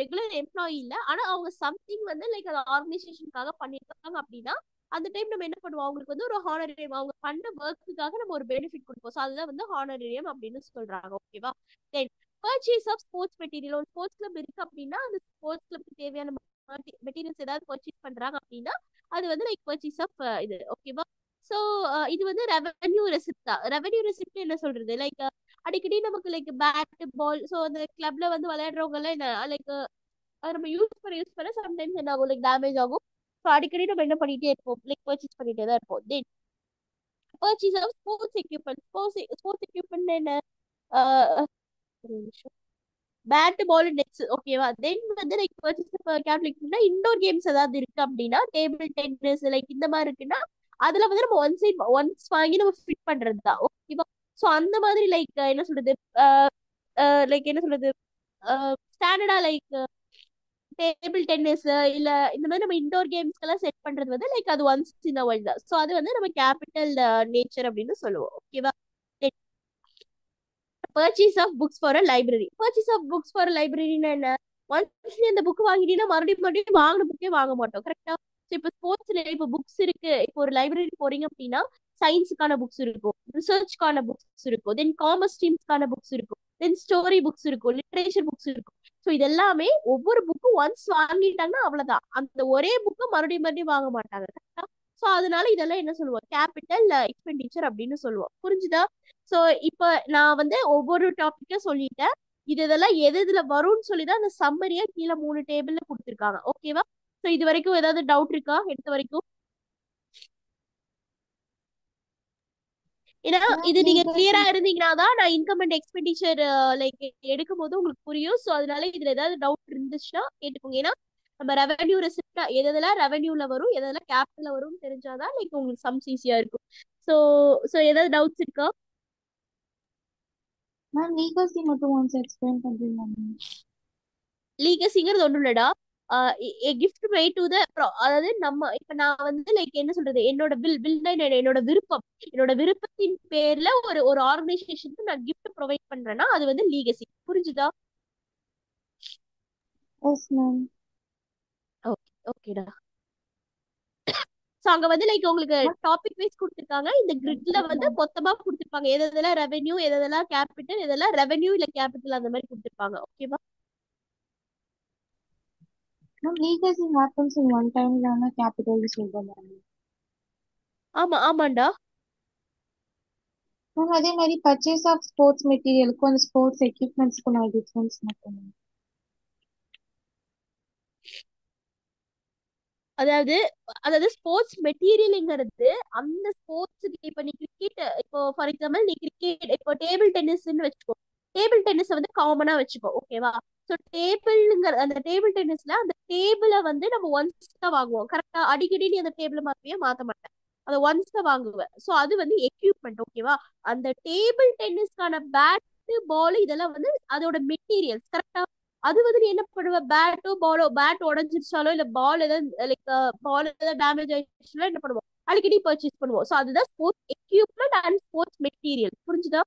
ரெகுலர் எம்ப்ளாயி இல்ல, ஆனா அவங்க சம்திங் வந்து லைக் அந்த ஆர்கனைசேஷனுக்காக பண்ணிருக்காங்க அப்படின்னா அந்த டைம் நம்ம என்ன பண்ணுவோம், அவங்களுக்கு வந்து ஒரு ஹானரேரியம், அவங்க பண்ண ஒர்க்குக்காக நம்ம ஒரு பெனிஃபிட் கொடுப்போம். ஸோ அதுதான் வந்து ஹானரேரியம் அப்படின்னு சொல்றாங்க ஓகேவா. தென் பர்ச்சேஸ் ஆஃப் ஸ்போர்ட்ஸ் மெட்டீரியல். ஒரு ஸ்போர்ட்ஸ் கிளப் இருக்கு அப்படின்னா அந்த ஸ்போர்ட்ஸ் கிளப்க்கு தேவையான மெட்டீரியல்ஸ் ஏதாவது பர்ச்சேஸ் பண்றாங்க அப்படின்னா அது வந்து லைக் பர்ச்சேஸ் ஆஃப் இது ஓகேவா. ஸோ இது வந்து ரெவென்யூ ரெசிப்ட் தான். ரெவென்யூ ரெசிப்ட் என்ன சொல்றது, லைக் அடிக்கடி நமக்கு லைக் பேட் பால், ஸோ அந்த கிளப்ல வந்து விளையாடுறவங்க எல்லாம் என்ன லைக் அதை நம்ம யூஸ் பண்ண சம்டைம்ஸ் என்ன ஆகும், லைக் டேமேஜ் ஆகும். ஸோ அடிக்கடி நம்ம என்ன பண்ணிட்டே இருப்போம், லைக் பர்ச்சேஸ் பண்ணிட்டே தான் இருப்போம். Then purchase of sports equipment. Sports equipment என்ன, ஒரு நிமிஷம், பேட் பால் நெட்ஸ் ஓகேவா. தென் வந்து like purchase calculate indoor games ஏதாவது இருக்கு அப்படின்னா டேபிள் டென்னிஸ் லைக் இந்த மாதிரி இருக்குன்னா அதுல வந்து நம்ம ஒன்ஸ் வாங்கி நம்ம ஃபிட் பண்றது தான் ஓகேவா. ஸோ அந்த மாதிரி லைக் என்ன சொல்றது, லைக் என்ன சொல்றது, ஸ்டாண்டர்டா லைக் டேபிள் டென்னிஸ் இல்ல இந்த மாதிரி நம்ம இன்டோர் கேம்ஸ்க்கெல்லாம் செட் பண்றது வந்து லைக் அது ஒன்ஸ் இன் வேர்ல்ட் தான். ஸோ அது வந்து நம்ம கேபிட்டல் நேச்சர் அப்படின்னு சொல்லுவோம் ஓகேவா. Purchase of books for a library. Purchase of books for லைப்ரரினா என்ன, ஒன்ஸ் நீ அந்த புக் வாங்கிட்டீங்கன்னா மறுபடியும் வாங்கின புக்கே வாங்க மாட்டோம் கரெக்டா. ஸோ இப்போ ஸ்போர்ட்ஸ்ல இப்போ புக்ஸ் இருக்கு, இப்போ ஒரு லைப்ரரி போறீங்க அப்படின்னா சயின்ஸுக்கான புக்ஸ் இருக்கும், ரிசர்ச்க்கான புக்ஸ் இருக்கும், தென் காமர்ஸ் ஸ்ட்ரீம்ஸ்க்கான புக்ஸ் இருக்கும், தென் ஸ்டோரி புக்ஸ் இருக்கும், லிட்ரேச்சர் புக்ஸ் இருக்கும். ஸோ இதெல்லாமே ஒவ்வொரு புக்கும் ஒன்ஸ் வாங்கிட்டாங்கன்னா அவ்வளவுதான், அந்த ஒரே புக்கை மறுபடியும் வாங்க மாட்டாங்க கரெக்டா. ஸோ அதனால இதெல்லாம் என்ன சொல்லுவோம், கேபிட்டல் எக்ஸ்பெண்டிச்சர் அப்படின்னு சொல்லுவோம். புரிஞ்சுதா. ஸோ இப்போ நான் வந்து ஒவ்வொரு டாபிக்கும் சொல்லிட்டேன், இதெல்லாம் எதுல வரும்னு சொல்லிதான் அந்த சம்மரியா கீழே 3 டேபிள்ல கொடுத்துருக்காங்க ஓகேவா. ஸோ இது வரைக்கும் ஏதாவது டவுட் இருக்கா எடுத்த வரைக்கும்? ஏன்னா இது நீங்க கிளியரா இருந்தீங்கன்னா தான் நான் இன்கம் அண்ட் எக்ஸ்பெண்டிச்சர் லைக் எடுக்கும் போது உங்களுக்கு புரியும். ஸோ அதனால இதுல ஏதாவது டவுட் இருந்துச்சுன்னா கேட்டுக்கோங்க. ஏன்னா நம்ம ரெவென்யூ ரெசிப்டா எதெல்லாம் ரெவென்யூல வரும் எதெல்லாம் கேபிட்டல்ல வரும்னு தெரிஞ்சாதான் லைக் உங்களுக்கு சம்ஸ் ஈஸியா இருக்கும். ஸோ ஸோ ஏதாவது டவுட்ஸ் இருக்கா? மேம் லீகசி மட்டும் ஒன்ஸ் எக்ஸ்பிளைன் பண்றீங்களா மேம்? லீகசிங்கிறது ஒன்றும் இல்லடா, கிஃப்ட் மை டு த, அதாவது நம்ம இப்ப நான் வந்து லைக் என்ன சொல்றது, என்னோட பில்னா என்னோட விருப்பம், என்னோட விருப்பத்தின் பேர்ல ஒரு ஒரு ஆர்கனைசேஷனுக்கு நான் கிஃப்ட் ப்ரொவைட் பண்றேன்னா அது வந்து லீகசி. புரிஞ்சுதா? Yes ma'am. ஓகே ஓகேடா. ஸோ அங்க வந்து லைக் உங்களுக்கு டாபிக் வைஸ் கொடுத்துருக்காங்க, இந்த கிரிட்ல வந்து மொத்தமா கொடுத்துருப்பாங்க எதெல்லாம் ரெவென்யூ எதெல்லாம் கேபிட்டல், எதெல்லாம் ரெவென்யூ இல்ல கேபிட்டல் அந்த மாதிரி கொடுத்துருப்பாங்க ஓகேவா. Ma'am legacy happens in one டைம்ல ஆனா கேபிட்டல் சொல்றோம் மேம். ஆமாண்டா. மேம் அதே மாதிரி பர்ச்சேஸ் ஆஃப் ஸ்போர்ட்ஸ் மெட்டீரியலுக்கும் அந்த ஸ்போர்ட்ஸ் எக்யூப்மெண்ட்ஸ்க்கும் நான் டிஃபரன்ஸ் மட்டும் மேம். அதாவது அதாவது ஸ்போர்ட்ஸ் மெட்டீரியல்ங்கிறது அந்த ஸ்போர்ட்ஸுக்கு இப்ப நீ கிரிக்கெட், இப்போ ஃபார் எக்ஸாம்பிள் நீ கிரிக்கெட் இப்போ டேபிள் டென்னிஸ்ன்னு வச்சுக்கோ, டேபிள் டென்னிஸ் வந்து காமனா வச்சுக்கோ ஓகேவா. ஸோ டேபிள்ங்கிற அந்த டேபிள் டென்னிஸ்ல அந்த டேபிளை வந்து நம்ம ஒன்ஸ் தான் வாங்குவோம் கரெக்டா, அடிக்கடி நீ அந்த டேபிளை மாத்த மாட்டேன், அதை ஒன்ஸ் தான் வாங்குவேன். ஸோ அது வந்து எக்யூப்மெண்ட் ஓகேவா. அந்த டேபிள் டென்னிஸ்க்கான பேட் பால் இதெல்லாம் வந்து அதோட மெட்டீரியல்ஸ் கரெக்டா. அது வந்து நீ என்ன பண்ணுவ, பேட் உடஞ்சிருச்சாலோ இல்ல பால் ஏதாவது லைக் பால் ஏதாவது டேமேஜ் ஆயிடுச்சுன்னா என்ன பண்ணுவோம், அடிக்கடி பர்ச்சேஸ் பண்ணுவோம். ஸோ அதுதான் sports equipment and sports material. புரிஞ்சுதா?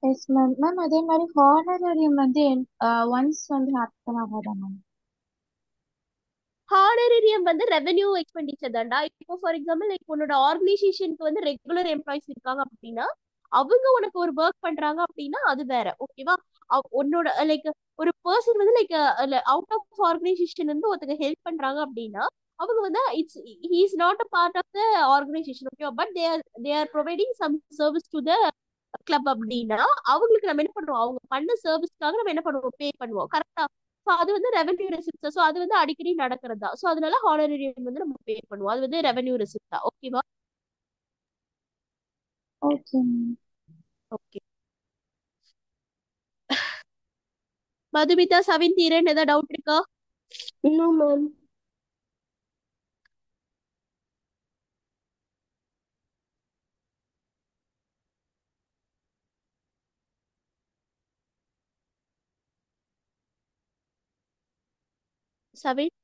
Yes ma'am. மேம் அதே மாதிரி ஹானரரியம் வந்து ஒன்ஸ் வந்து ஹேப்பன் ஆகாதா மேம்? ஹானரேரியம் வந்து ரெவென்யூ எக்ஸ்பெண்டிச்சர் தான்டா. இப்போ ஃபார் எக்ஸாம்பிள் லைக் உன்னோட ஆர்கனைசேஷனுக்கு வந்து ரெகுலர் எம்ப்ளாயிஸ் இருக்காங்க அப்படின்னா அவங்க உனக்கு ஒரு ஒர்க் பண்றாங்க அப்படின்னா அது வேற. ஓகேவா? உன்னோட லைக் ஒரு பர்சன் வந்து லைக் அவுட் ஆஃப் ஆர்கனைசேஷன் வந்து ஒருத்தங்க ஹெல்ப் பண்றாங்க அப்படின்னா அவங்க வந்து it's he is not a part of the organisation. ஓகேவா? But they are providing some service to the club அப்படின்னா அவங்களுக்கு நம்ம என்ன பண்ணுவோம், அவங்க பண்ண சர்வீஸ்க்காக நம்ம என்ன பண்ணுவோம், பே பண்ணுவோம். கரெக்டா? ஸோ அது வந்து ரெவென்யூ ரெசிப்ட். ஸோ அது வந்து அடிக்கடி நடக்கிறதா. ஸோ அதனால ஹானரேரியம் வந்து நம்ம பே பண்ணுவோம். அது வந்து ரெவென்யூ ரெசிப்ட் தான். ஓகேவா? Okay ma'am. Okay. Madhumitha, Savin, Dheeran ஏதாவது டவுட் இருக்கா? No ma'am. சவின்?